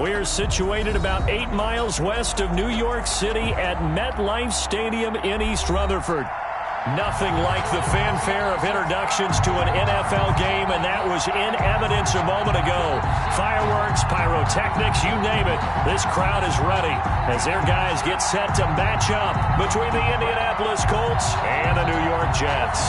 We're situated about 8 miles west of New York City at MetLife Stadium in East Rutherford. Nothing like the fanfare of introductions to an NFL game, and that was in evidence a moment ago. Fireworks, pyrotechnics, you name it. This crowd is ready as their guys get set to match up between the Indianapolis Colts and the New York Jets.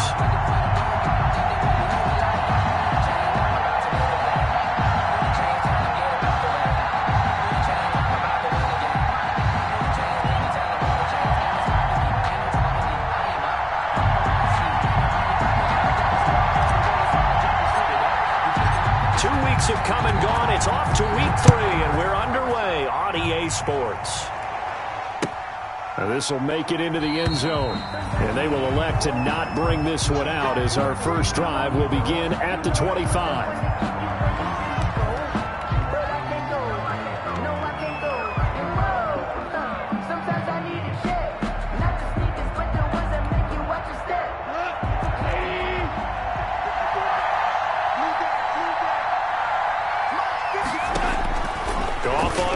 2 weeks have come and gone. It's off to week 3, and we're underway on EA Sports. This will make it into the end zone, and they will elect to not bring this one out as our first drive will begin at the 25.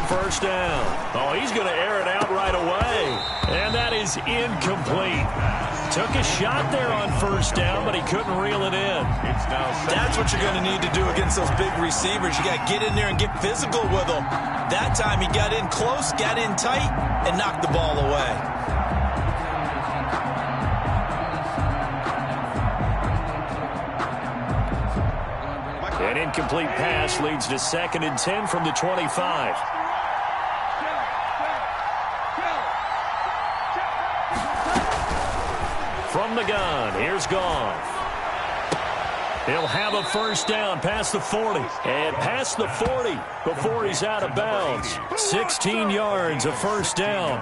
First down. Oh, he's going to air it out right away. And that is incomplete. Took a shot there on first down, but he couldn't reel it in. That's what you're going to need to do against those big receivers. You got to get in there and get physical with them. That time he got in close, got in tight, and knocked the ball away. An incomplete pass leads to 2nd and 10 from the 25. From the gun, here's Goff. He'll have a first down past the 40. And past the 40 before he's out of bounds. 16 yards, a first down.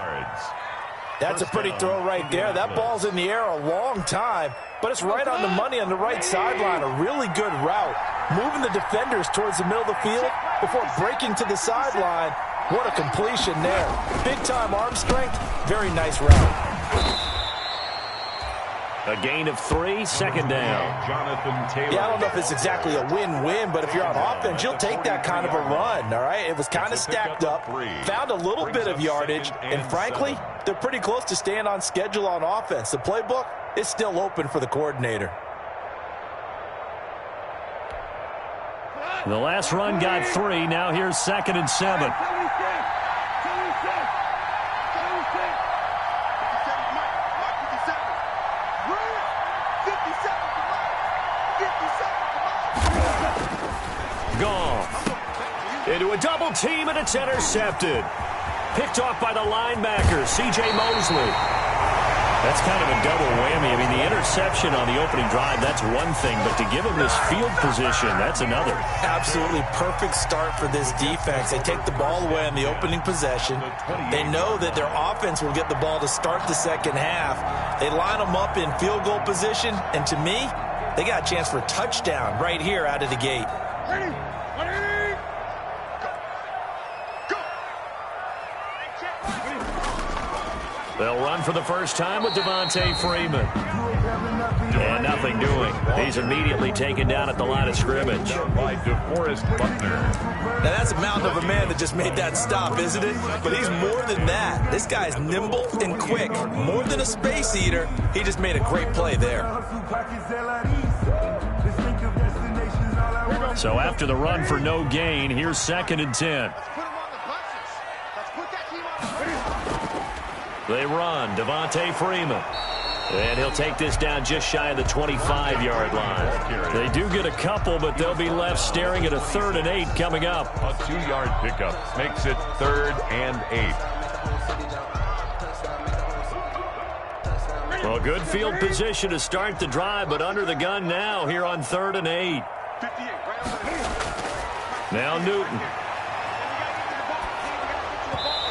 That's a pretty throw right there. That ball's in the air a long time, but it's right on the money on the right sideline. A really good route. Moving the defenders towards the middle of the field before breaking to the sideline. What a completion there. Big-time arm strength. Very nice route. A gain of 3, 2nd down. Yeah, I don't know if it's exactly a win-win, but if you're on offense, you'll take that kind of a run, all right? It was kind of stacked up, found a little bit of yardage, and frankly, they're pretty close to staying on schedule on offense. The playbook is still open for the coordinator. The last run got 3. Now here's 2nd and 7. Into a double team, and it's intercepted. Picked off by the linebacker, C.J. Mosley. That's kind of a double whammy. I mean, the interception on the opening drive, that's one thing, but to give him this field position, that's another. Absolutely perfect start for this defense. They take the ball away on the opening possession. They know that their offense will get the ball to start the second half. They line them up in field goal position, and to me, they got a chance for a touchdown right here out of the gate. They'll run for the first time with Devontae Freeman. And nothing doing. He's immediately taken down at the line of scrimmage. By DeForest Buckner. Now, that's a mountain of a man that just made that stop, isn't it? But he's more than that. This guy's nimble and quick. More than a space eater. He just made a great play there. So after the run for no gain, here's 2nd and 10. They run, Devontae Freeman. And he'll take this down just shy of the 25-yard line. They do get a couple, but they'll be left staring at a 3rd and 8 coming up. A 2-yard pickup makes it 3rd and 8. Well, good field position to start the drive, but under the gun now here on 3rd and 8. Now Newton.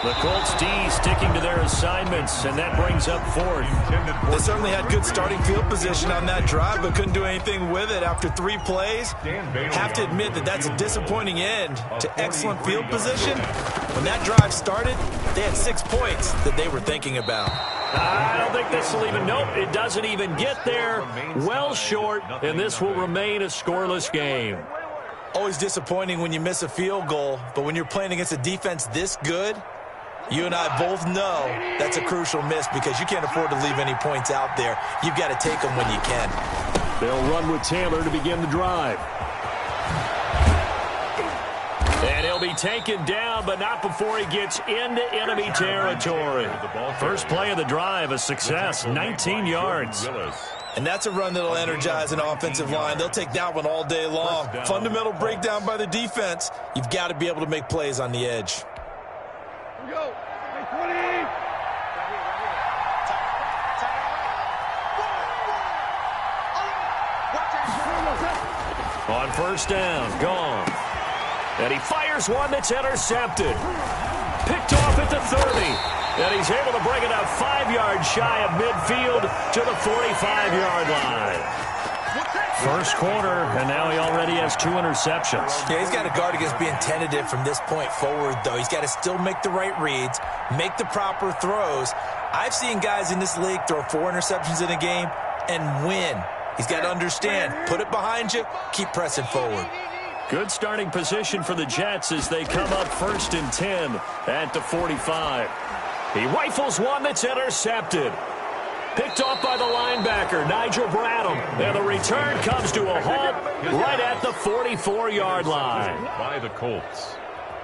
The Colts D sticking to their assignments, and that brings up 4th. They certainly had good starting field position on that drive, but couldn't do anything with it after 3 plays. Have to admit that that's a disappointing end to excellent field position. When that drive started, they had 6 points that they were thinking about. I don't think this will even, nope, it doesn't even get there. Well short, and this will remain a scoreless game. Always disappointing when you miss a field goal, but when you're playing against a defense this good, you and I both know that's a crucial miss because you can't afford to leave any points out there. You've got to take them when you can. They'll run with Taylor to begin the drive. And he'll be taken down, but not before he gets into enemy territory. First play of the drive, a success, 19 yards. And that's a run that'll energize an offensive line. They'll take that one all day long. Fundamental breakdown by the defense. You've got to be able to make plays on the edge. Go. 20. On first down, gone. And he fires one that's intercepted. Picked off at the 30. And he's able to bring it up 5 yards shy of midfield to the 45-yard line. First quarter, and now he already has 2 interceptions. Yeah, he's got to guard against being tentative from this point forward, though. He's got to still make the right reads, make the proper throws. I've seen guys in this league throw 4 interceptions in a game and win. He's got to understand, put it behind you, keep pressing forward. Good starting position for the Jets as they come up 1st and 10 at the 45. He rifles one that's intercepted. Picked off by the linebacker, Nigel Bradham. And the return comes to a halt right at the 44-yard line. By the Colts.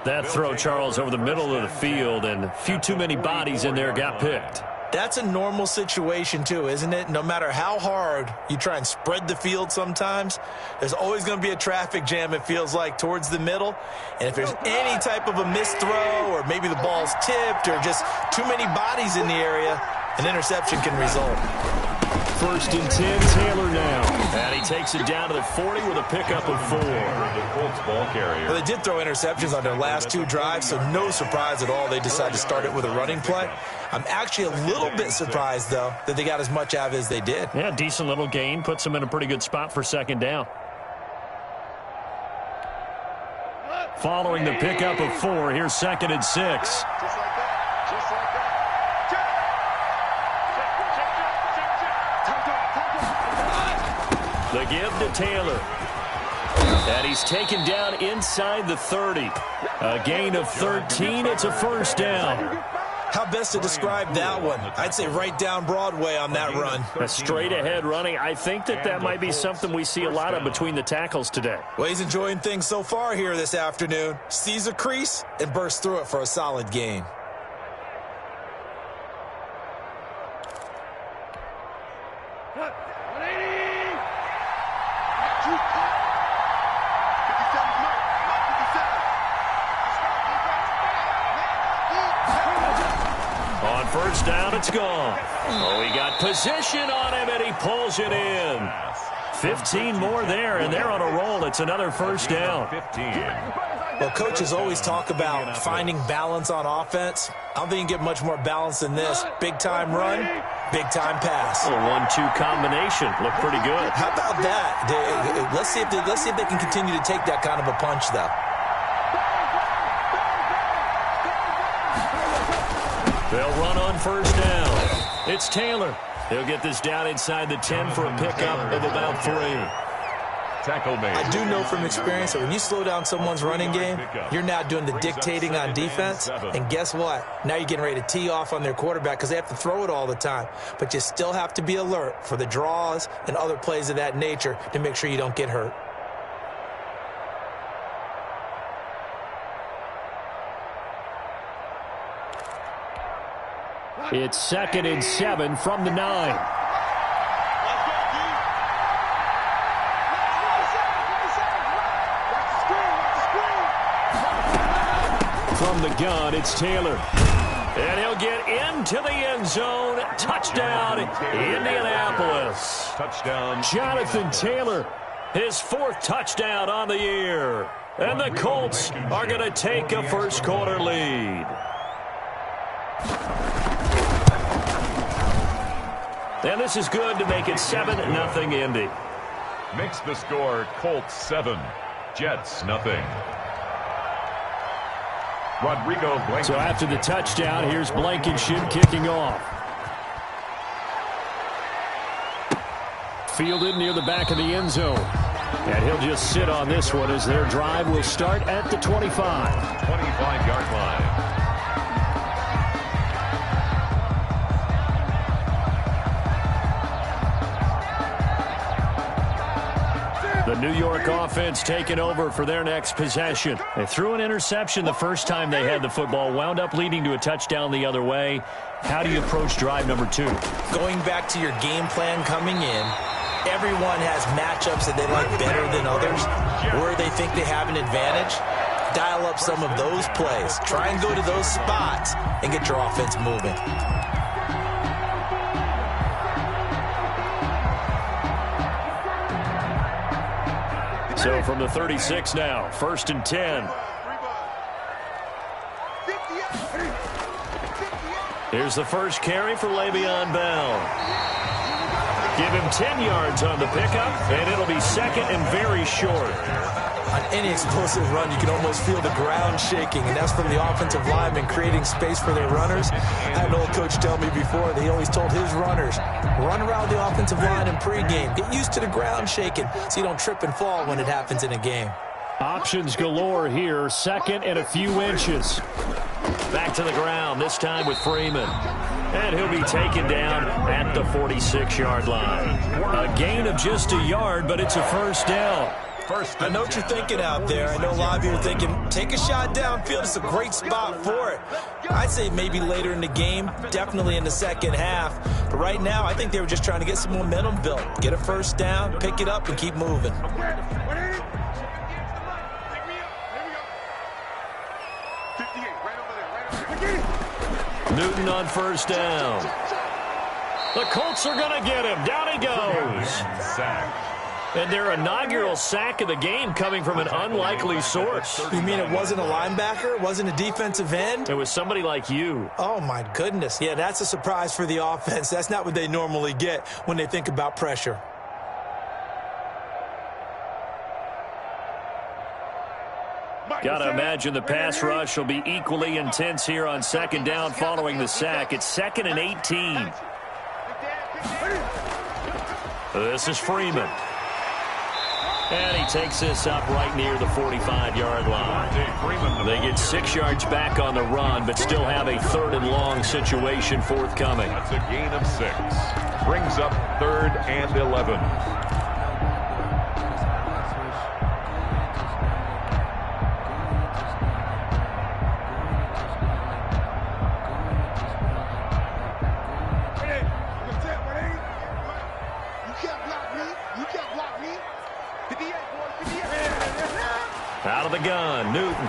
That throw, Charles, over the middle of the field, and a few too many bodies in there got picked. That's a normal situation, too, isn't it? No matter how hard you try and spread the field sometimes, there's always going to be a traffic jam, it feels like, towards the middle. And if there's any type of a missed throw or maybe the ball's tipped or just too many bodies in the area, an interception can result. 1st and 10, Taylor now. And he takes it down to the 40 with a pickup of 4. The Colts ball carrier. Well, they did throw interceptions on their last 2 drives, so no surprise at all they decided to start it with a running play. I'm actually a little bit surprised, though, that they got as much out of it as they did. Yeah, decent little gain. Puts them in a pretty good spot for 2nd down. Following the pickup of 4, here's 2nd and 6. Just like that. Just like that. The give to Taylor. And he's taken down inside the 30. A gain of 13. It's a 1st down. How best to describe that one? I'd say right down Broadway on that run. A straight-ahead running. I think that might be something we see a lot of between the tackles today. Well, he's enjoying things so far here this afternoon. Sees a crease and bursts through it for a solid gain. On first down, it's gone. Oh, he got position on him, and he pulls it in. 15 more there, and they're on a roll. It's another 1st down. 15. Well, coaches always talk about finding balance on offense. I don't think you can get much more balance than this. Big-time run, big-time pass. A 1-2 combination. Looked pretty good. How about that? Let's see if they can continue to take that kind of a punch, though. They'll run on first down. It's Taylor. He'll get this down inside the 10 for a pickup of about 3. Tackle made. I do know from experience that when you slow down someone's running game, you're now doing the dictating on defense. And guess what? Now you're getting ready to tee off on their quarterback because they have to throw it all the time. But you still have to be alert for the draws and other plays of that nature to make sure you don't get hurt. It's 2nd and 7 from the 9. From the gun, it's Taylor. And he'll get into the end zone. Touchdown, Indianapolis. Touchdown. Jonathan Taylor, his 4th touchdown on the year. And the Colts are going to take a first quarter lead. And this is good to make it 7-0 Indy. Makes the score Colts 7, Jets nothing. Rodrigo Blankenship. So after the touchdown, here's Blankenship kicking off. Fielded near the back of the end zone. And he'll just sit on this one as their drive will start at the 25. 25-yard line. The New York offense taking over for their next possession. They threw an interception the first time they had the football, wound up leading to a touchdown the other way. How do you approach drive number 2? Going back to your game plan coming in, everyone has matchups that they like better than others, where they think they have an advantage. Dial up some of those plays. Try and go to those spots and get your offense moving. So from the 36 now, 1st and 10. Here's the first carry for Le'Veon Bell. Give him 10 yards on the pickup, and it'll be second and very short. On any explosive run, you can almost feel the ground shaking, and that's from the offensive linemen creating space for their runners. I had an old coach tell me before that he always told his runners, run around the offensive line in pregame. Get used to the ground shaking so you don't trip and fall when it happens in a game. Options galore here, second and a few inches. Back to the ground, this time with Freeman. And he'll be taken down at the 46-yard line. A gain of just a yard, but it's a first down. I know what you're thinking out there. I know a lot of you are thinking, take a shot downfield. It's a great spot for it. I'd say maybe later in the game, definitely in the second half. But right now, I think they were just trying to get some momentum built. Get a first down, pick it up, and keep moving. Newton on first down. The Colts are going to get him. Down he goes. Sack. And their inaugural sack of the game coming from an unlikely source. You mean it wasn't a linebacker? It wasn't a defensive end? It was somebody like you. Oh, my goodness. Yeah, that's a surprise for the offense. That's not what they normally get when they think about pressure. Got to imagine the pass rush will be equally intense here on second down following the sack. It's 2nd and 18. This is Freeman. And he takes this up right near the 45-yard line. They get 6 yards back on the run, but still have a 3rd and long situation forthcoming. That's a gain of 6. Brings up 3rd and 11. Out of the gun, Newton.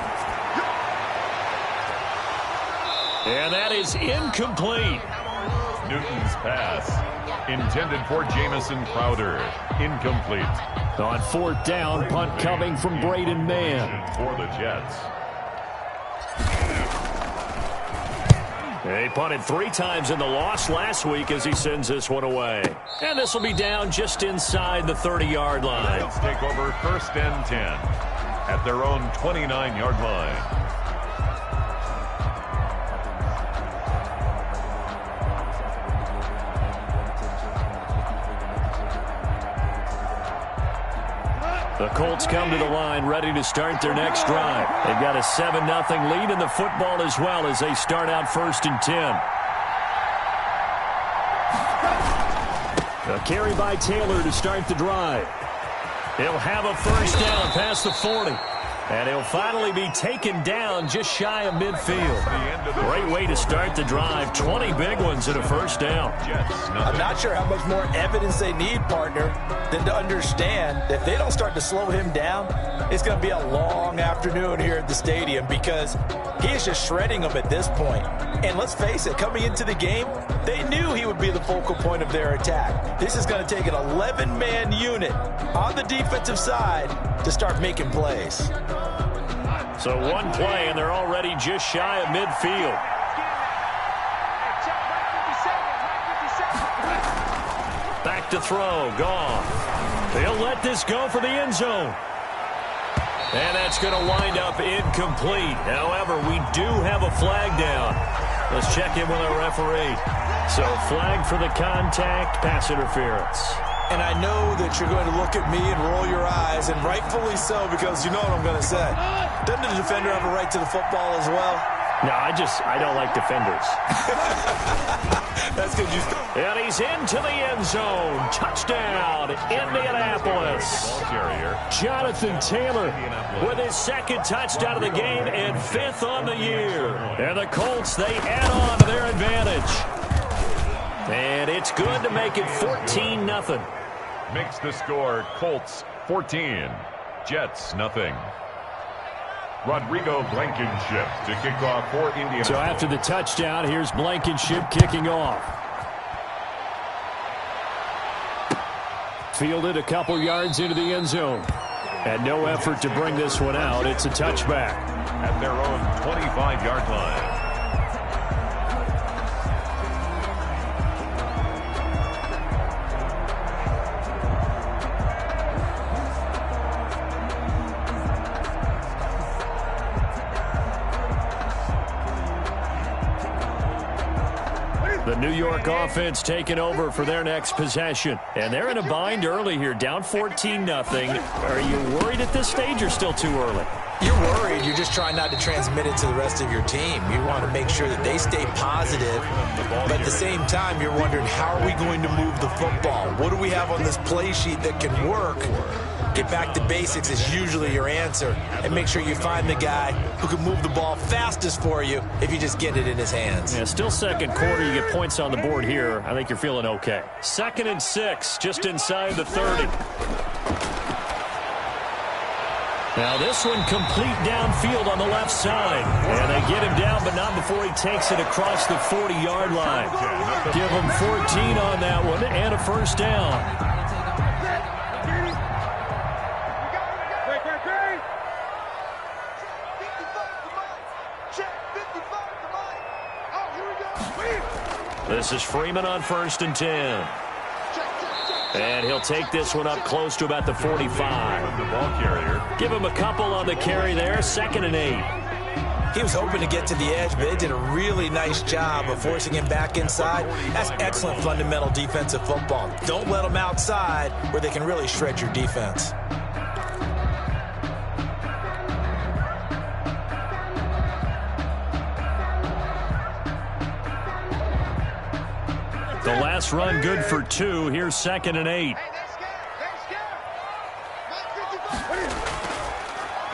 And that is incomplete. Newton's pass intended for Jamison Crowder. Incomplete. On 4th down, punt coming from Braden Mann. For the Jets. He punted 3 times in the loss last week as he sends this one away. And this will be down just inside the 30-yard line. Let's take over 1st and 10 at their own 29-yard line. The Colts come to the line ready to start their next drive. They've got a 7-0 lead in the football as well as they start out 1st and 10. A carry by Taylor to start the drive. He'll have a first down past the 40. And he'll finally be taken down just shy of midfield. Great way to start the drive. 20 big ones and a first down. I'm not sure how much more evidence they need, partner, than to understand that if they don't start to slow him down, it's going to be a long afternoon here at the stadium because he is just shredding them at this point. And let's face it, coming into the game, they knew he would be the focal point of their attack. This is going to take an 11-man unit on the defensive side to start making plays. So one play, and they're already just shy of midfield. Back to throw, gone. They'll let this go for the end zone. And that's going to wind up incomplete. However, we do have a flag down. Let's check in with our referee. So flag for the contact, pass interference. And I know that you're going to look at me and roll your eyes, and rightfully so, because you know what I'm going to say. Doesn't the defender have a right to the football as well? No, I don't like defenders. That's good. And he's into the end zone. Touchdown, Indianapolis. Ball carrier. Jonathan Taylor with his second touchdown of the game and 5th on the year. And the Colts, they add on to their advantage. And it's good to make it 14-0. Makes the score Colts 14, Jets nothing. Rodrigo Blankenship to kick off for Indianapolis. So after the touchdown, here's Blankenship kicking off. Fielded a couple yards into the end zone. And no effort to bring this one out. It's a touchback. At their own 25-yard line. The New York offense taking over for their next possession. And they're in a bind early here, down 14-0. Are you worried at this stage or still too early? You're worried. You're just trying not to transmit it to the rest of your team. You want to make sure that they stay positive. But at the same time, you're wondering, how are we going to move the football? What do we have on this play sheet that can work? Get back to basics is usually your answer. And make sure you find the guy who can move the ball fastest for you if you just get it in his hands. Yeah, still second quarter. You get points on the board here. I think you're feeling okay. 2nd and 6, just inside the 30. Now this one complete downfield on the left side. And they get him down, but not before he takes it across the 40-yard line. Give him 14 on that one and a first down. This is Freeman on 1st and 10. And he'll take this one up close to about the 45. The ball carrier. Give him a couple on the carry there. 2nd and 8. He was hoping to get to the edge, but they did a really nice job of forcing him back inside. That's excellent fundamental defensive football. Don't let them outside where they can really shred your defense. The last run good for 2. Here's 2nd and 8.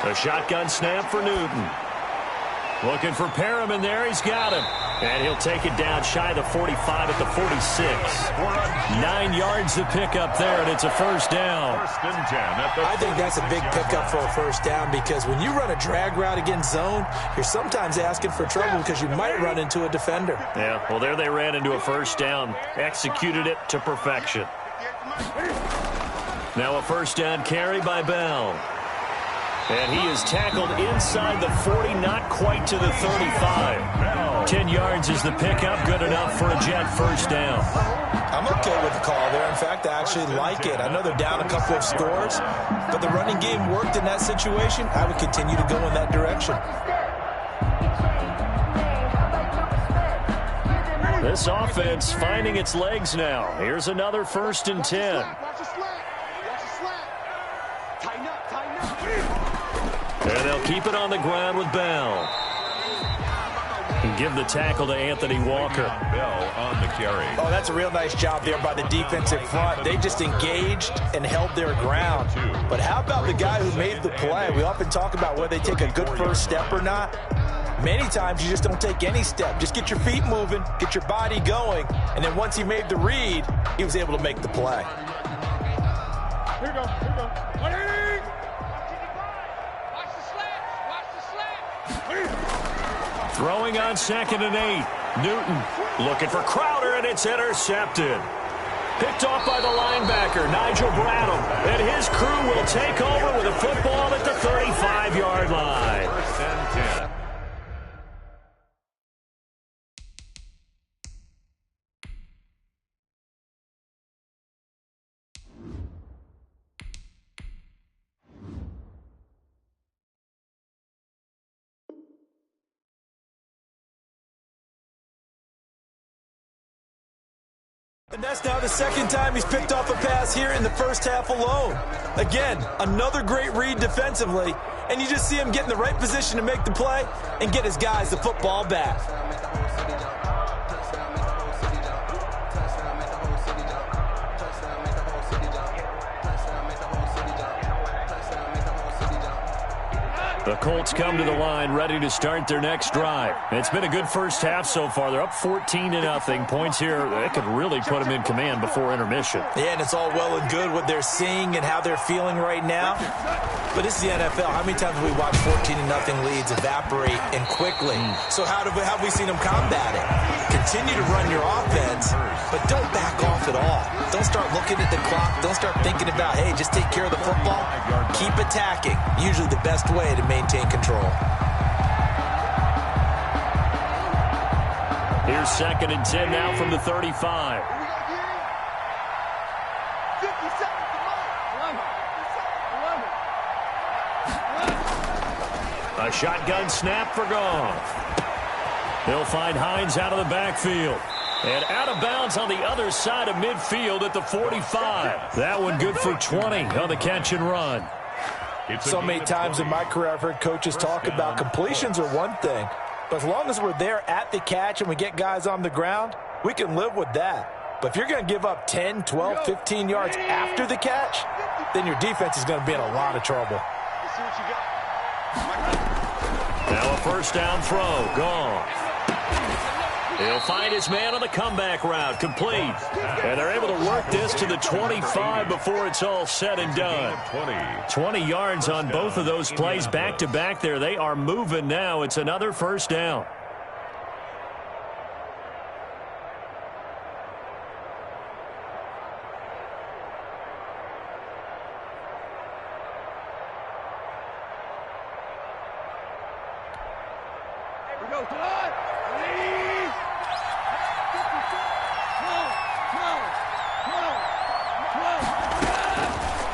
A shotgun snap for Newton. Looking for Perriman there. He's got him. And he'll take it down shy of the 45 at the 46. 9 yards to pick up there, and it's a first down. 1st and 10 at the I think that's a big pickup for a first down, because when you run a drag route against zone, you're sometimes asking for trouble because you might run into a defender. Yeah, well, there they ran into a first down. Executed it to perfection. Now a first down carry by Bell. And he is tackled inside the 40, not quite to the 35. 10 yards is the pickup, good enough for a Jet first down. I'm okay with the call there. In fact, I actually like it. I know they're down a couple of scores, but the running game worked in that situation. I would continue to go in that direction. This offense finding its legs now. Here's another 1st and 10. And they'll keep it on the ground with Bell. And give the tackle to Anthony Walker. Bell on the carry. Oh, that's a real nice job there by the defensive front. They just engaged and held their ground. But how about the guy who made the play? We often talk about whether they take a good first step or not. Many times you just don't take any step. Just get your feet moving, get your body going, and then once he made the read, he was able to make the play. Here we go. Here we go. Throwing on 2nd and 8. Newton looking for Crowder, and it's intercepted. Picked off by the linebacker, Nigel Bradham. And his crew will take over with a football at the 35-yard line. 1st and 10. And that's now the second time he's picked off a pass here in the first half alone. Again, another great read defensively, and you just see him get in the right position to make the play and get his guys the football back. The Colts come to the line ready to start their next drive. It's been a good first half so far. They're up 14-0. Points here, they could really put them in command before intermission. Yeah, and it's all well and good what they're seeing and how they're feeling right now. But this is the NFL. How many times have we watched 14-0 leads evaporate and quickly? So how have we seen them combat it? Continue to run your offense, but don't back off at all. Don't start looking at the clock. Don't start thinking about, hey, just take care of the football. Keep attacking. Usually the best way to maintain control. Here's 2nd and 10 now from the 35. A shotgun snap for Goff. He'll find Hines out of the backfield. And out of bounds on the other side of midfield at the 45. That one good for 20 on the catch and run. So many times in my career I've heard coaches talk about completions are one thing, but as long as we're there at the catch and we get guys on the ground, we can live with that. But if you're going to give up 10, 12, 15 yards after the catch, then your defense is going to be in a lot of trouble. Now a first down throw. Gone. He'll find his man on the comeback route. Complete. And they're able to work this to the 25 before it's all said and done. 20 yards on both of those plays back-to-back there. They are moving now. It's another first down.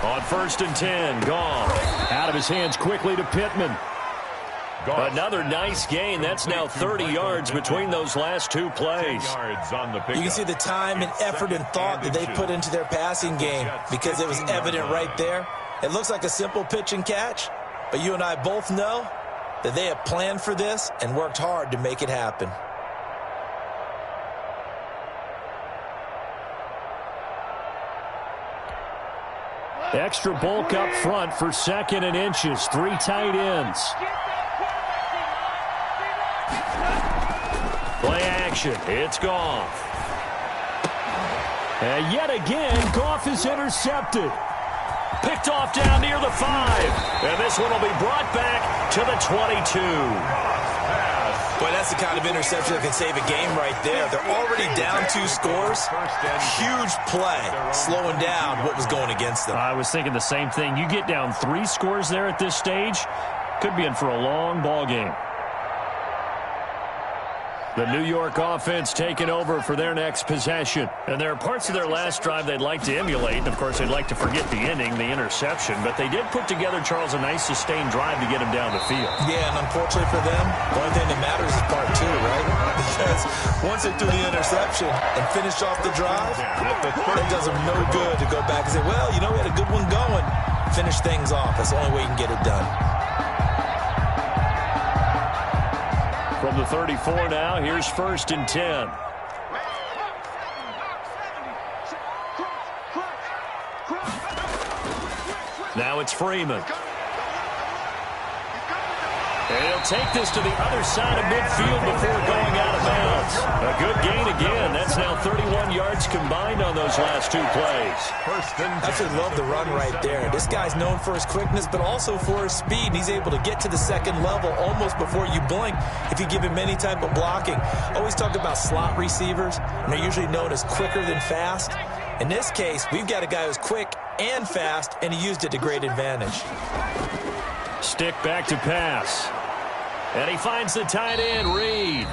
On 1st and 10, Goff. Out of his hands quickly to Pittman. Another nice gain. That's now 30 yards between those last two plays. You can see the time and effort and thought that they put into their passing game because it was evident right there. It looks like a simple pitch and catch, but you and I both know that they have planned for this and worked hard to make it happen. Extra bulk up front for 2nd and inches. 3 tight ends. Play action. It's Goff. And yet again, Goff is intercepted. Picked off down near the 5. And this one will be brought back to the 22. Boy, that's the kind of interception that can save a game right there. They're already down 2 scores. Huge play, slowing down what was going against them. I was thinking the same thing. You get down 3 scores there at this stage, could be in for a long ball game. The New York offense taking over for their next possession. And there are parts of their last drive they'd like to emulate. And, of course, they'd like to forget the ending, the interception. But they did put together, Charles, a nice sustained drive to get him down the field. Yeah, and unfortunately for them, the only thing that matters is part 2, right? Because once they threw the interception and finished off the drive, it does them no good to go back and say, well, you know, we had a good one going. Finish things off. That's the only way you can get it done. From the 34 now, here's 1st and 10. Now it's Freeman. And he'll take this to the other side of midfield before going out of bounds. A good gain again. That's now 31 yards combined on those last 2 plays. I absolutely love the run right there. This guy's known for his quickness, but also for his speed. And he's able to get to the 2nd level almost before you blink if you give him any type of blocking. I always talk about slot receivers, and they're usually known as quicker than fast. In this case, we've got a guy who's quick and fast, and he used it to great advantage. Stick back to pass. And he finds the tight end, Reed.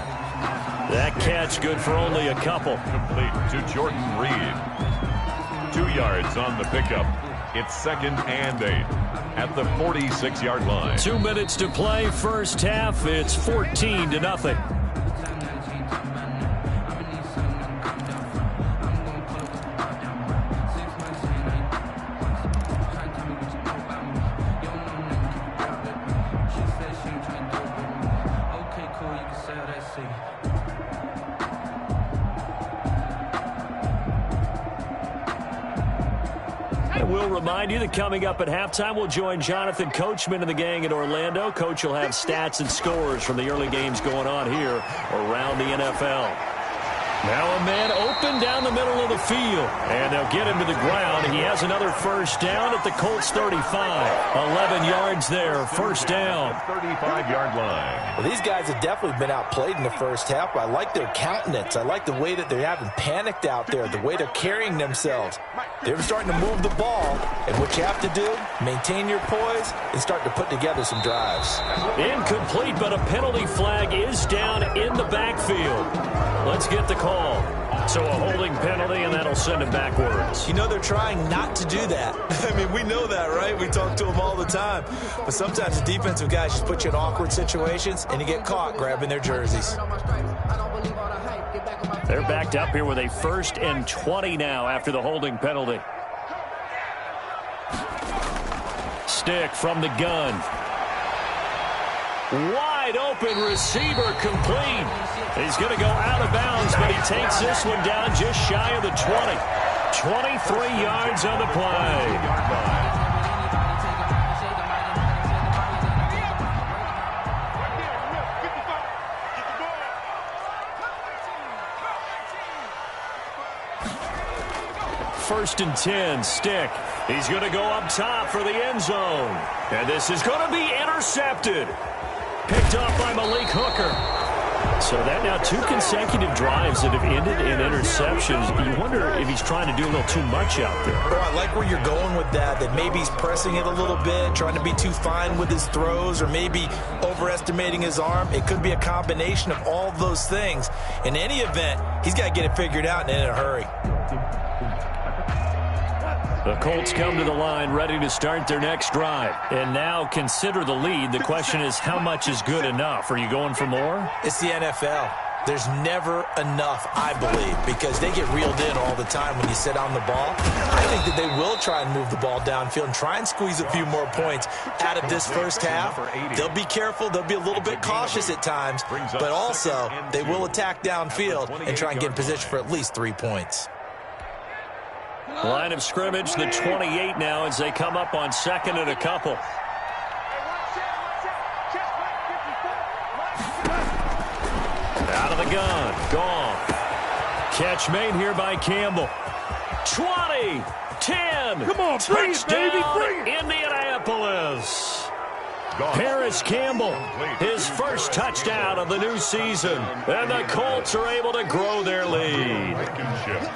That catch good for only a couple. Complete to Jordan Reed. 2 yards on the pickup. It's 2nd and 8 at the 46-yard line. 2 minutes to play, first half. It's 14-0. And we'll remind you that coming up at halftime, we'll join Jonathan Coachman and the gang in Orlando. Coach will have stats and scores from the early games going on here around the NFL. Now a man open down the middle of the field, and they'll get him to the ground. He has another first down at the Colts 35. 11 yards there, first down. 35-yard line. Well, these guys have definitely been outplayed in the first half, but I like their countenance. I like the way that they haven't panicked out there, the way they're carrying themselves. They're starting to move the ball, and what you have to do, maintain your poise and start to put together some drives. Incomplete, but a penalty flag is down in the backfield. Let's get the call. So a holding penalty, and that'll send him backwards. You know they're trying not to do that. I mean, we know that, right? We talk to them all the time. But sometimes the defensive guys just put you in awkward situations, and you get caught grabbing their jerseys. They're backed up here with a 1st and 20 now after the holding penalty. Stick from the gun. Wide open receiver complete. He's going to go out of bounds, but he takes this one down just shy of the 20. 23 yards on the play. First and 10, Stick. He's going to go up top for the end zone. And this is going to be intercepted. Picked off by Malik Hooker. So that now 2 consecutive drives that have ended in interceptions. You wonder if he's trying to do a little too much out there. Oh, I like where you're going with that maybe he's pressing it a little bit, trying to be too fine with his throws, or maybe overestimating his arm. It could be a combination of all those things. In any event, he's got to get it figured out and in a hurry. The Colts come to the line ready to start their next drive. And now consider the lead. The question is, how much is good enough? Are you going for more? It's the NFL. There's never enough, I believe, because they get reeled in all the time when you sit on the ball. I think that they will try and move the ball downfield and try and squeeze a few more points out of this first half. They'll be careful. They'll be a little bit cautious at times, but also they will attack downfield and try and get in position for at least 3 points. Line of scrimmage, the 28 now as they come up on 2nd and a couple. Out of the gun, gone. Catch made here by Campbell. 20, 10, come on, bring it, baby, bring it. Indianapolis. Paris Campbell, his first touchdown of the new season. And the Colts are able to grow their lead.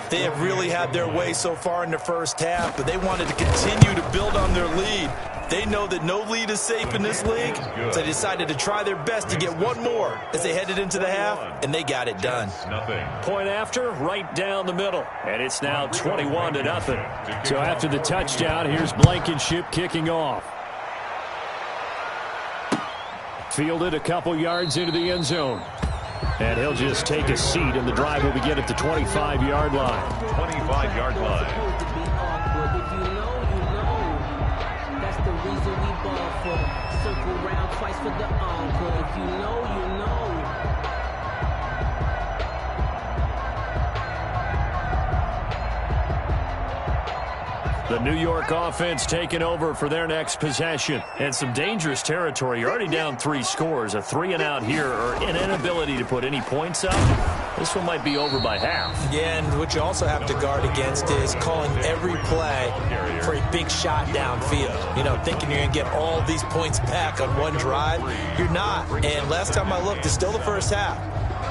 They have really had their way so far in the first half, but they wanted to continue to build on their lead. They know that no lead is safe in this league, so they decided to try their best to get one more as they headed into the half, and they got it done. Point after, right down the middle. And it's now 21-0. So after the touchdown, here's Blankenship kicking off. Fielded a couple yards into the end zone. And he'll just take a seat, and the drive will begin at the 25-yard line. 25-yard line. If you know, that's the reason we ball for. Circle round twice for the encore. If you know, you know. The New York offense taking over for their next possession. And some dangerous territory. You're already down 3 scores. A 3-and-out here, or an inability to put any points up. This one might be over by half. Yeah, and what you also have to guard against is calling every play for a big shot downfield. You know, thinking you're going to get all these points back on one drive. You're not. And last time I looked, it's still the first half.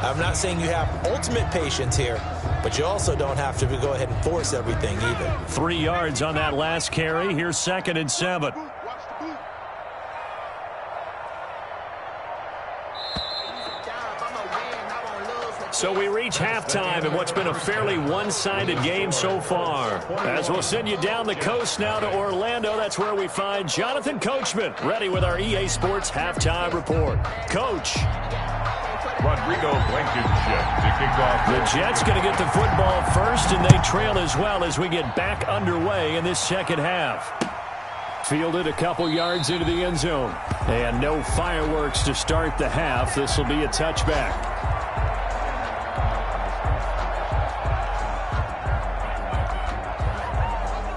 I'm not saying you have ultimate patience here, but you also don't have to go ahead and force everything either. 3 yards on that last carry. Here's 2nd and 7. So we reach halftime in what's been a fairly one-sided game so far. As we'll send you down the coast now to Orlando, that's where we find Jonathan Coachman, ready with our EA Sports Halftime Report. Coach. Rodrigo Blankenship to kick off. The Jets going to get the football first, and they trail as well as we get back underway in this second half. Fielded a couple yards into the end zone. And no fireworks to start the half. This will be a touchback.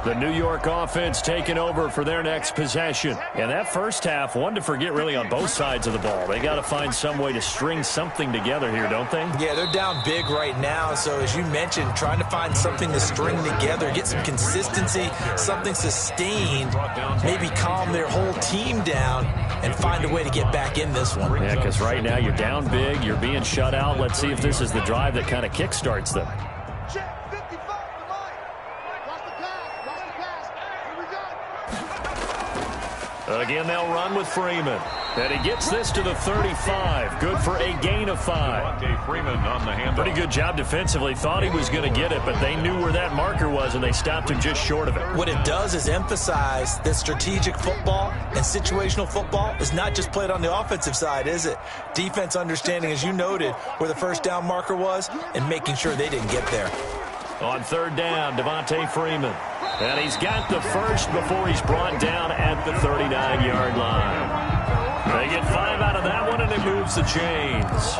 The New York offense taking over for their next possession. And that first half, one to forget really on both sides of the ball. They got to find some way to string something together here, don't they? Yeah, they're down big right now. So as you mentioned, trying to find something to string together, get some consistency, something sustained, maybe calm their whole team down and find a way to get back in this one. Yeah, because right now you're down big, you're being shut out. Let's see if this is the drive that kind of kickstarts them. Again, they'll run with Freeman. And he gets this to the 35. Good for a gain of 5. Freeman on the handoff. Pretty good job defensively. Thought he was going to get it, but they knew where that marker was, and they stopped him just short of it. What it does is emphasize that strategic football and situational football is not just played on the offensive side, is it? Defense understanding, as you noted, where the first down marker was and making sure they didn't get there. On third down, Devontae Freeman. And he's got the first before he's brought down at the 39-yard line. They get 5 out of that one, and it moves the chains.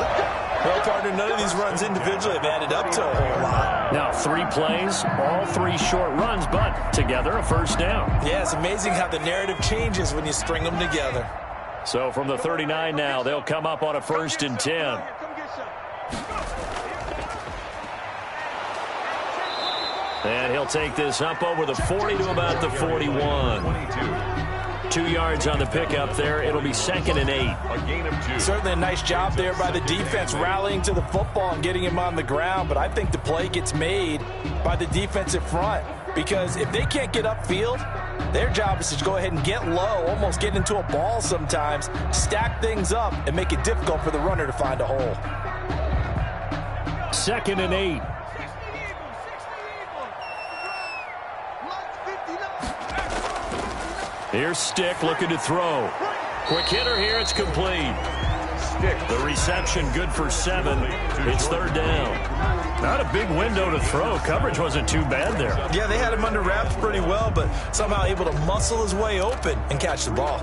Well, partner, none of these runs individually have added up to a whole lot. Now, 3 plays, all 3 short runs, but together a first down. Yeah, it's amazing how the narrative changes when you string them together. So from the 39 now, they'll come up on a 1st and 10. And he'll take this up over the 40 to about the 41. 2 yards on the pickup there. It'll be 2nd and 8. A gain of 2. Certainly a nice job there by the defense rallying to the football and getting him on the ground. But I think the play gets made by the defensive front. Because if they can't get upfield, their job is to go ahead and get low, almost get into a ball sometimes, stack things up, and make it difficult for the runner to find a hole. 2nd and 8. Here's Stick looking to throw. Quick hitter here. It's complete. Stick. The reception good for 7. It's 3rd down. Not a big window to throw. Coverage wasn't too bad there. Yeah, they had him under wraps pretty well, but somehow able to muscle his way open and catch the ball.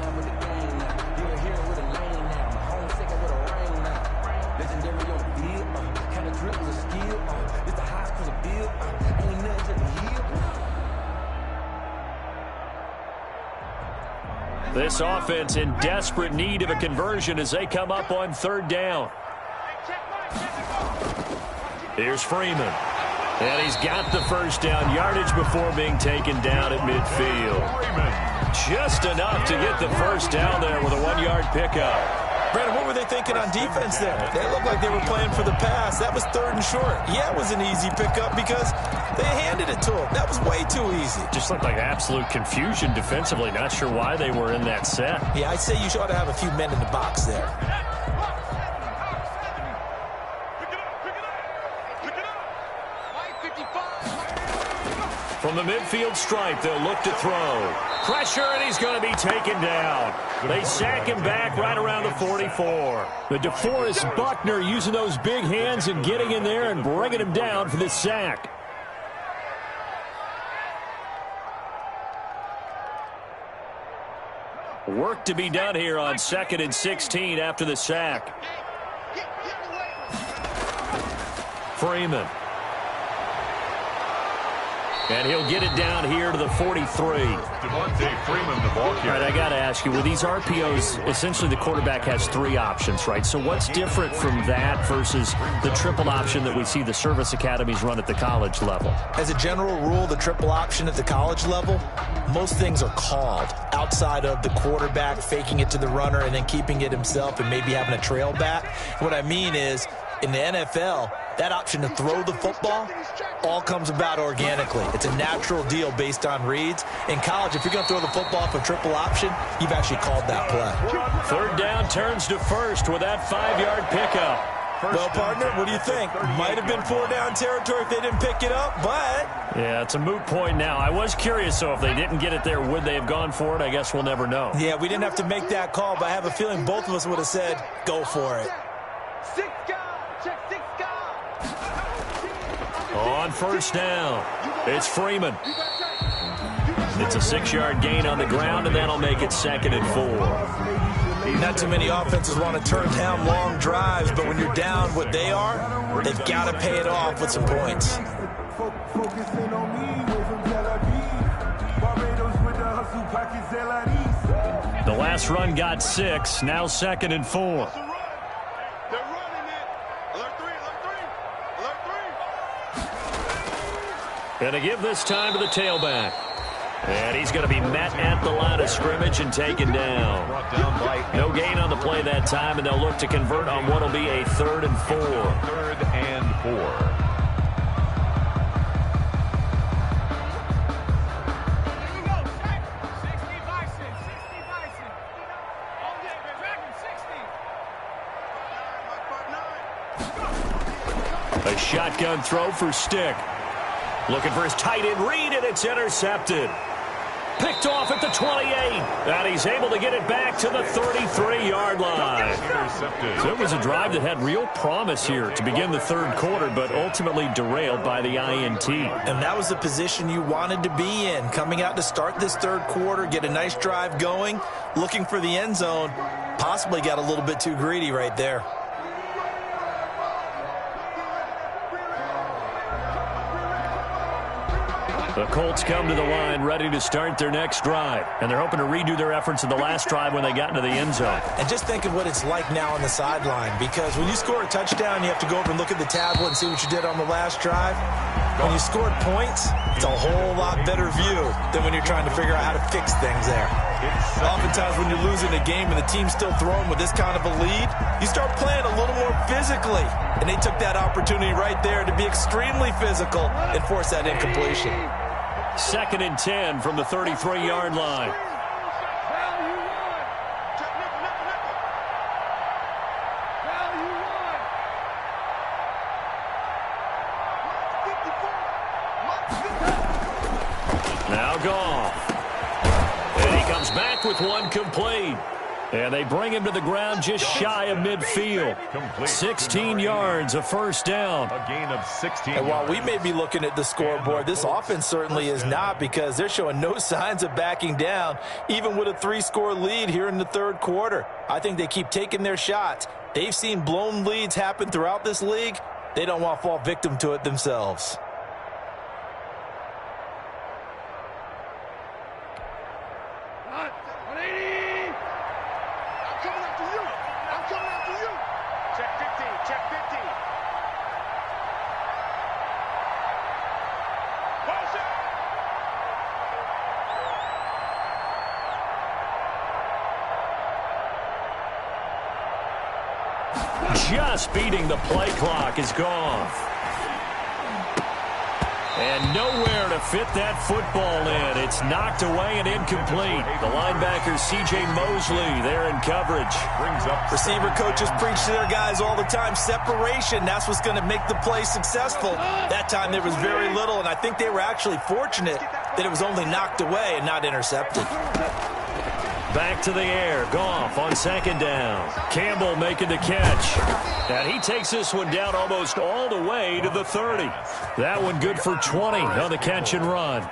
This offense in desperate need of a conversion as they come up on 3rd down. Here's Freeman. And he's got the first down yardage before being taken down at midfield. Just enough to get the first down there with a 1-yard pickup. Brandon, what were they thinking on defense there? They looked like they were playing for the pass. That was 3rd and short. Yeah, it was an easy pickup because they handed it to him. That was way too easy. Just looked like absolute confusion defensively. Not sure why they were in that set. Yeah, I'd say you ought to have a few men in the box there. From the midfield stripe, they'll look to throw. Pressure, and he's going to be taken down. They sack him back right around the 44. The DeForest Buckner using those big hands and getting in there and bringing him down for this sack. Work to be done here on 2nd and 16 after the sack. Freeman. And he'll get it down here to the 43. Devontae Freeman, the ball carrier. All right, I got to ask you, with these RPOs, essentially the quarterback has 3 options, right? So what's different from that versus the triple option that we see the service academies run at the college level? As a general rule, the triple option at the college level, most things are called outside of the quarterback faking it to the runner and then keeping it himself and maybe having a trail back. What I mean is, in the NFL, that option to throw the football all comes about organically. It's a natural deal based on reads. In college, if you're going to throw the football for triple option, you've actually called that play. 3rd down turns to 1st with that 5-yard pickup. Well, partner, what do you think? Might have been 4-down territory if they didn't pick it up, but... Yeah, it's a moot point now. I was curious, so if they didn't get it there, would they have gone for it? I guess we'll never know. Yeah, we didn't have to make that call, but I have a feeling both of us would have said, go for it. On 1st down, it's Freeman. It's a 6-yard gain on the ground, and that'll make it 2nd and 4. Not too many offenses want to turn down long drives, but when you're down what they are, they've got to pay it off with some points. The last run got 6. Now 2nd and 4. And to give this time to the tailback. And he's going to be met at the line of scrimmage and taken down. No gain on the play that time, and they'll look to convert on what will be a 3rd and 4. 3rd and 4. A shotgun throw for Stick. Looking for his tight end read, and it's intercepted. Picked off at the 28. And he's able to get it back to the 33-yard line. So it was a drive that had real promise here to begin the 3rd quarter, but ultimately derailed by the INT. And that was the position you wanted to be in. Coming out to start this 3rd quarter, get a nice drive going, looking for the end zone. Possibly got a little bit too greedy right there. The Colts come to the line ready to start their next drive. And they're hoping to redo their efforts in the last drive when they got into the end zone. And just think of what it's like now on the sideline. Because when you score a touchdown, you have to go over and look at the tablet and see what you did on the last drive. When you scored points, it's a whole lot better view than when you're trying to figure out how to fix things there. Oftentimes when you're losing a game and the team's still throwing with this kind of a lead, you start playing a little more physically. And they took that opportunity right there to be extremely physical and force that incompletion. 2nd and 10 from the 33-yard line. Now Goff. And he comes back with one complete. And they bring him to the ground just shy of midfield. 16 yards, a first down. A gain of 16 And while yards. we may be looking at the scoreboard, this offense certainly is not, because they're showing no signs of backing down, even with a 3-score lead here in the 3rd quarter. I think they keep taking their shots. They've seen blown leads happen throughout this league. They don't want to fall victim to it themselves. Just beating the play clock is gone. And nowhere to fit that football in. It's knocked away and incomplete. The linebacker, C.J. Mosley, there in coverage. Brings up Receiver coaches preach to their guys all the time. Separation, that's what's going to make the play successful. That time there was very little, and I think they were actually fortunate that it was only knocked away and not intercepted. Back to the air. Goff on 2nd down. Campbell making the catch. And he takes this one down almost all the way to the 30. That one good for 20 on the catch and run.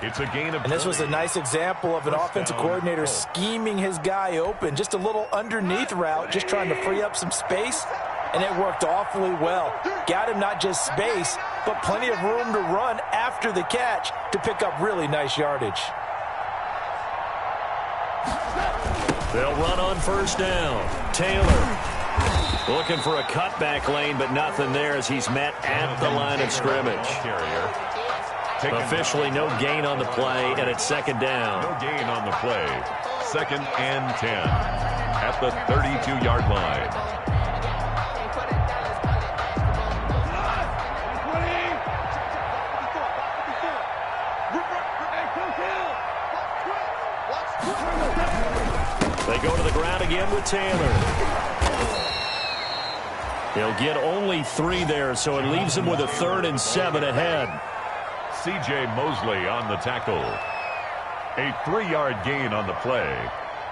It's a gain of And this was a nice example of an offensive coordinator scheming his guy open. Just a little underneath route, just trying to free up some space. And it worked awfully well. Got him not just space, but plenty of room to run after the catch to pick up really nice yardage. They'll run on 1st down. Taylor looking for a cutback lane, but nothing there as he's met at the line of scrimmage. Officially no gain on the play, and it's 2nd down. No gain on the play. 2nd and 10 at the 32-yard line. They go to the ground again with Taylor. He'll get only 3 there, so it leaves him with a 3rd and 7 ahead. C.J. Mosley on the tackle. A 3-yard gain on the play.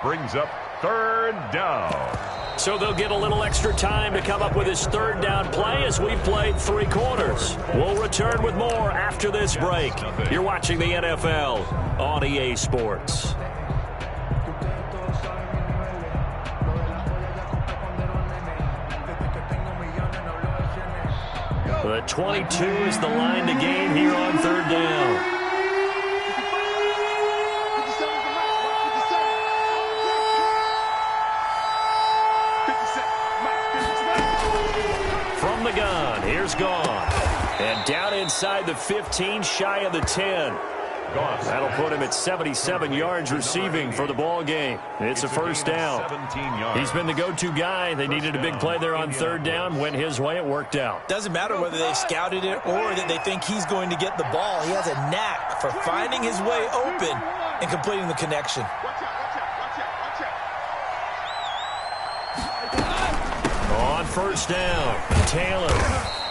Brings up 3rd down. So they'll get a little extra time to come up with his 3rd down play as we've played 3 quarters. We'll return with more after this break. You're watching the NFL on EA Sports. The 22 is the line to gain here on 3rd down. Down inside the 15, shy of the 10. That'll put him at 77 yards receiving for the ball game. It's a first down. He's been the go-to guy. They needed a big play there on third down. Went his way. It worked out. Doesn't matter whether they scouted it or that they think he's going to get the ball. He has a knack for finding his way open and completing the connection. On first down, Taylor.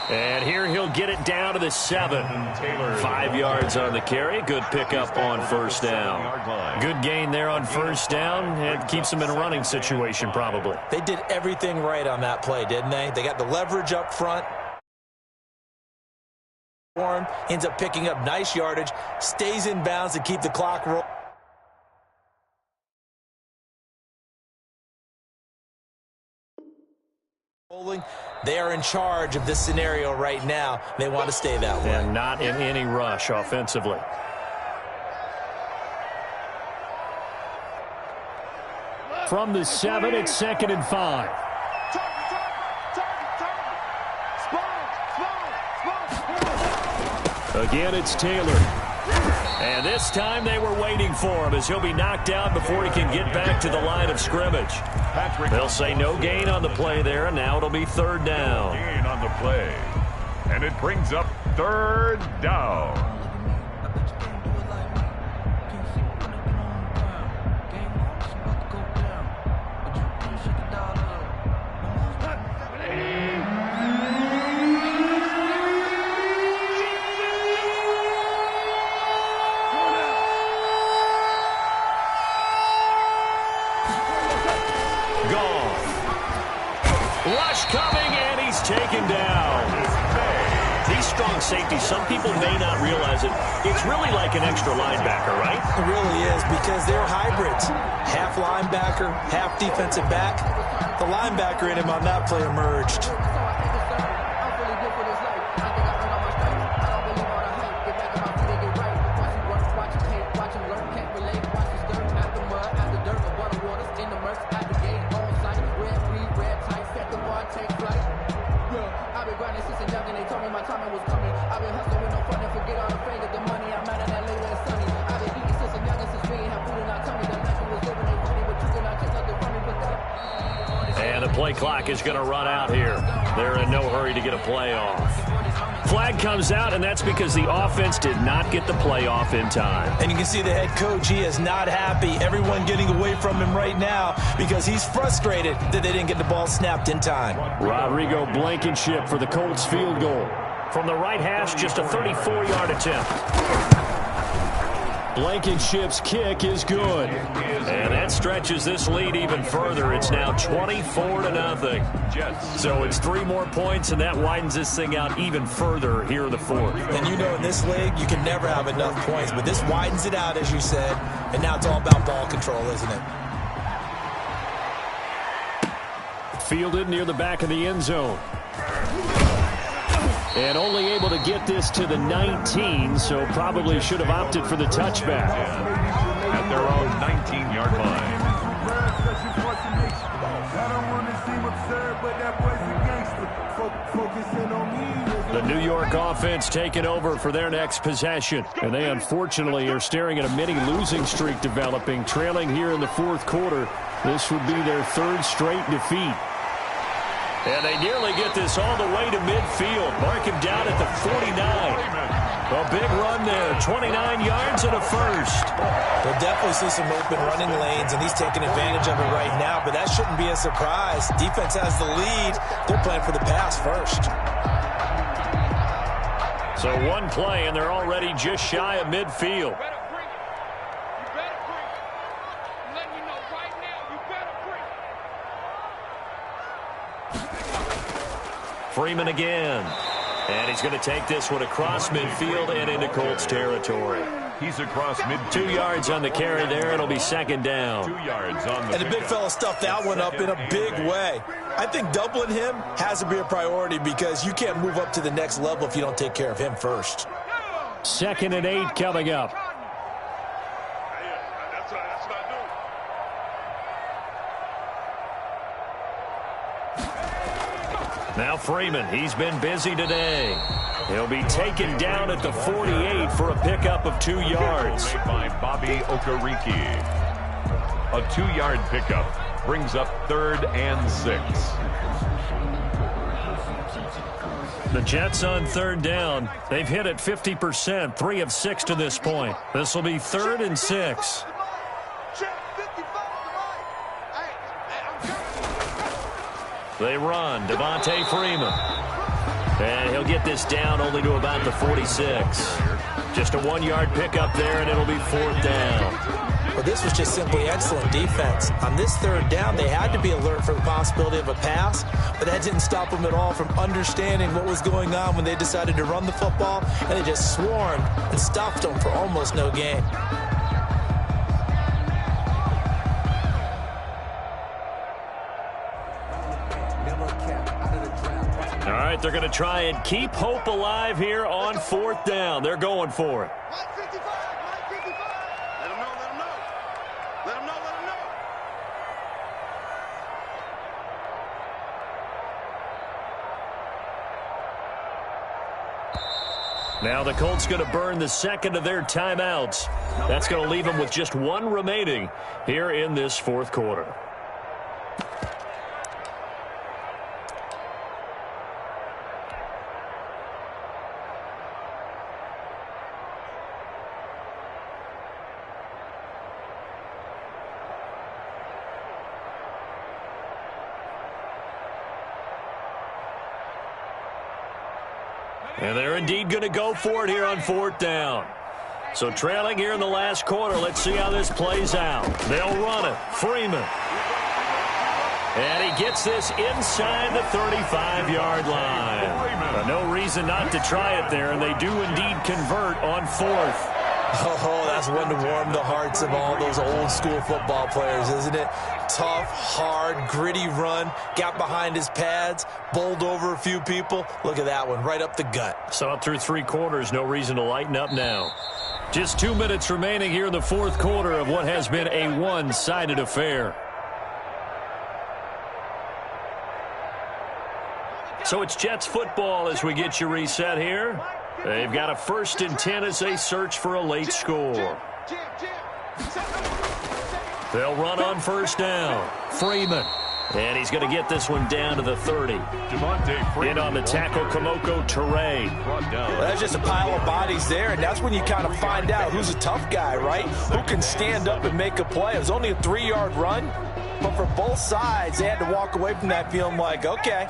And here he'll get it down to the 7. 5 yards on the carry. Good pickup on first down. Good gain there on first down. It keeps them in a running situation probably. They did everything right on that play, didn't they? They got the leverage up front. Ends up picking up nice yardage. Stays in bounds to keep the clock rolling. They are in charge of this scenario right now. They want to stay that way. And not in any rush offensively. From the 7, it's 2nd and 5. Again, it's Taylor. And this time they were waiting for him as he'll be knocked out before he can get back to the line of scrimmage. They'll say no gain on the play there, and now it'll be third down. Gain on the play. And it brings up third down. Taken down. These strong safeties, some people may not realize it. It's really like an extra linebacker, right? It really is, because they're hybrids. Half linebacker, half defensive back. The linebacker in him on that play emerged. Play clock is going to run out here. They're in no hurry to get a play off. Flag comes out, and that's because the offense did not get the play off in time. And you can see the head coach, he is not happy. Everyone getting away from him right now because he's frustrated that they didn't get the ball snapped in time. Rodrigo Blankenship for the Colts field goal. From the right hash, just a 34-yard attempt. Blankenship's kick is good. And that stretches this lead even further. It's now 24-0. So it's 3 more points, and that widens this thing out even further here in the 4th. And you know, in this league, you can never have enough points. But this widens it out, as you said. And now it's all about ball control, isn't it? Fielded near the back of the end zone. And only able to get this to the 19, so probably should have opted for the touchback. At their own 19-yard line. The New York offense taking over for their next possession. And they unfortunately are staring at a mini losing streak developing, trailing here in the 4th quarter. This would be their 3rd straight defeat. And they nearly get this all the way to midfield. Mark him down at the 49. A big run there. 29 yards and a first. We'll definitely see some open running lanes, and he's taking advantage of it right now, but that shouldn't be a surprise. Defense has the lead. They're playing for the pass first. So one play, and they're already just shy of midfield. Freeman again. And he's going to take this one across midfield and into Colts territory. He's across midfield. 2 yards on the carry there. It'll be 2nd down. 2 yards on the And the big fella stuffed that one up in a big way. I think doubling him has to be a priority because you can't move up to the next level if you don't take care of him first. 2nd and 8 coming up. Now Freeman, he's been busy today. He'll be taken down at the 48 for a pickup of 2 yards. By Bobby Okereke. A 2-yard pickup brings up 3rd and 6. The Jets on 3rd down. They've hit it 50%, 3 of 6 to this point. This will be 3rd and 6. They run. Devontae Freeman. And he'll get this down only to about the 46. Just a 1-yard pickup there, and it'll be 4th down. Well, this was just simply excellent defense. On this 3rd down, they had to be alert for the possibility of a pass, but that didn't stop them at all from understanding what was going on when they decided to run the football, and they just swarmed and stopped them for almost no gain. All right, they're going to try and keep hope alive here on 4th down. They're going for it. Now the Colts going to burn the second of their timeouts. That's going to leave them with just 1 remaining here in this 4th quarter. And they're indeed going to go for it here on 4th down. So trailing here in the last quarter, let's see how this plays out. They'll run it. Freeman. And he gets this inside the 35-yard line. No reason not to try it there, and they do indeed convert on 4th. Oh, that's one to warm the hearts of all those old-school football players, isn't it? Tough, hard, gritty run, got behind his pads, bowled over a few people. Look at that one, right up the gut. So up through 3 quarters, no reason to lighten up now. Just 2 minutes remaining here in the 4th quarter of what has been a one-sided affair. So it's Jets football as we get you reset here. They've got a 1st and 10 as they search for a late score. They'll run on 1st down. Freeman. And he's going to get this one down to the 30. In on the tackle, Kamoko Toure. Well, that's just a pile of bodies there, and that's when you kind of find out who's a tough guy, right? Who can stand up and make a play. It was only a 3-yard run, but for both sides, they had to walk away from that feeling like, okay,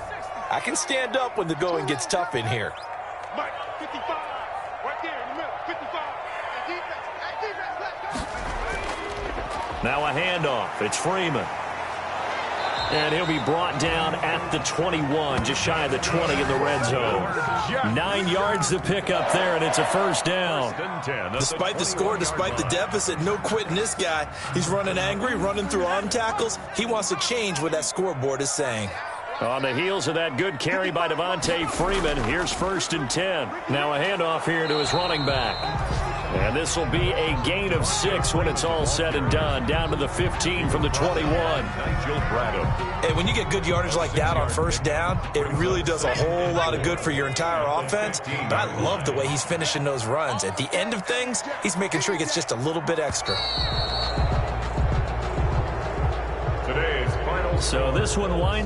I can stand up when the going gets tough in here. Now a handoff. It's Freeman. And he'll be brought down at the 21, just shy of the 20 in the red zone. 9 yards to pick up there, and it's a 1st down. Despite the score, despite the deficit, no quitting this guy. He's running angry, running through arm tackles. He wants to change what that scoreboard is saying. On the heels of that good carry by Devontae Freeman, here's 1st and 10. Now a handoff here to his running back. And this will be a gain of 6 when it's all said and done. Down to the 15 from the 21. And when you get good yardage like that on 1st down, it really does a whole lot of good for your entire offense. But I love the way he's finishing those runs. At the end of things, he's making sure he gets just a little bit extra. Today's final. So this one winds